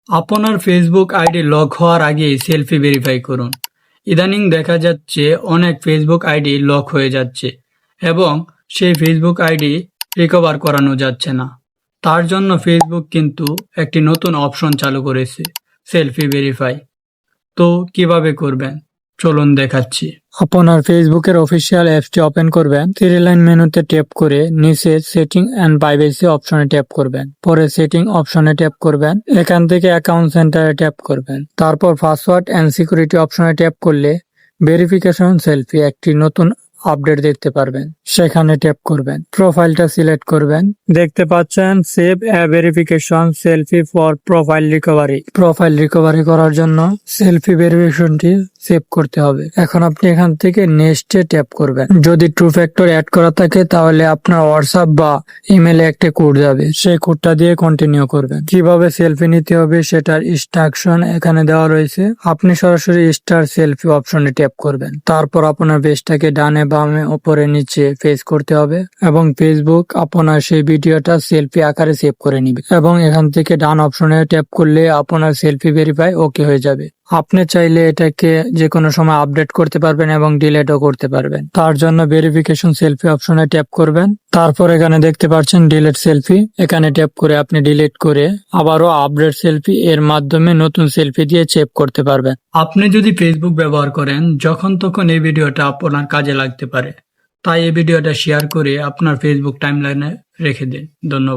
আপনার Facebook ID lock হওয়ার আগেই সেলফি ভেরিফাই করুন। ইদানিং দেখা যাচ্ছে অনেক ফেসবুক আইডি লক হয়ে যাচ্ছে এবং সেই ফেসবুক আইডি রিকভার করানো যাচ্ছে না। তার জন্য ফেসবুক কিন্তু একটি নতুন অপশন চালু করেছে, সেলফি ভেরিফাই। তো কিভাবে করবেন চলুন দেখাচ্ছি। আপনার ফেসবুকের অফিসিয়াল অ্যাপসটি ওপেন করবেন, থ্রি লাইন মেনুতে ট্যাপ করে নিচে সেটিং এন্ড প্রাইভেসি অপশনে ট্যাপ করবেন, পরে সেটিং অপশনে ট্যাপ করবেন, এখান থেকে অ্যাকাউন্ট সেন্টারে ট্যাপ করবেন, তারপর পাসওয়ার্ড এন্ড সিকিউরিটি অপশনে ট্যাপ করলে ভেরিফিকেশন সেলফি একটি নতুন আপডেট দেখতে পারবেন, সেখানে ট্যাপ করবেন, প্রোফাইলটা সিলেক্ট করবেন, দেখতে পাচ্ছেন save A verification selfie for profile recovery. Profile recovery করার জন্য সেলফি ভেরিফিকেশনটি সেভ করতে হবে। এখন আপনি এখান থেকে নেক্সটে ট্যাপ করবেন। যদি টু ফ্যাক্টর অ্যাড করা থাকে তাহলে আপনার হোয়াটসঅ্যাপ বা ইমেলে একটা কোড যাবে, সেই কোডটা দিয়ে কন্টিনিউ করবেন। কিভাবে সেলফি নিতে হবে সেটার ইনস্ট্রাকশন এখানে দেওয়া রয়েছে। আপনি সরাসরি স্টার সেলফি অপশনে ট্যাপ করবেন, তারপর আপনার পেজটাকে ডানে বামে উপরে নিচে ফেস করতে হবে এবং ফেসবুক আপনার সেই ভিডিওটা সেলফি আকারে সেভ করে নিবে এবং এখান থেকে ডান অপশনে ট্যাপ করলে আপনার সেলফি ভেরিফাই ওকে হয়ে যাবে। আপনি চাইলে এটাকে যে কোনো সময় আপডেট করতে পারবেন এবং ডিলিটও করতে পারবেন। তার জন্য ভেরিফিকেশন সেলফি অপশনে ট্যাপ করবেন, তারপর এখানে দেখতে পাচ্ছেন ডিলিট সেলফি, এখানে ট্যাপ করে আপনি ডিলিট করে আবারও আপডেট সেলফি এর মাধ্যমে নতুন সেলফি দিয়ে সেভ করতে পারবেন। আপনি যদি ফেসবুক ব্যবহার করেন যখন তখন এই ভিডিওটা আপনার কাজে লাগতে পারে, তাই এই ভিডিওটা শেয়ার করে আপনার ফেসবুক টাইমলাইনে রেখে দিন। ধন্যবাদ।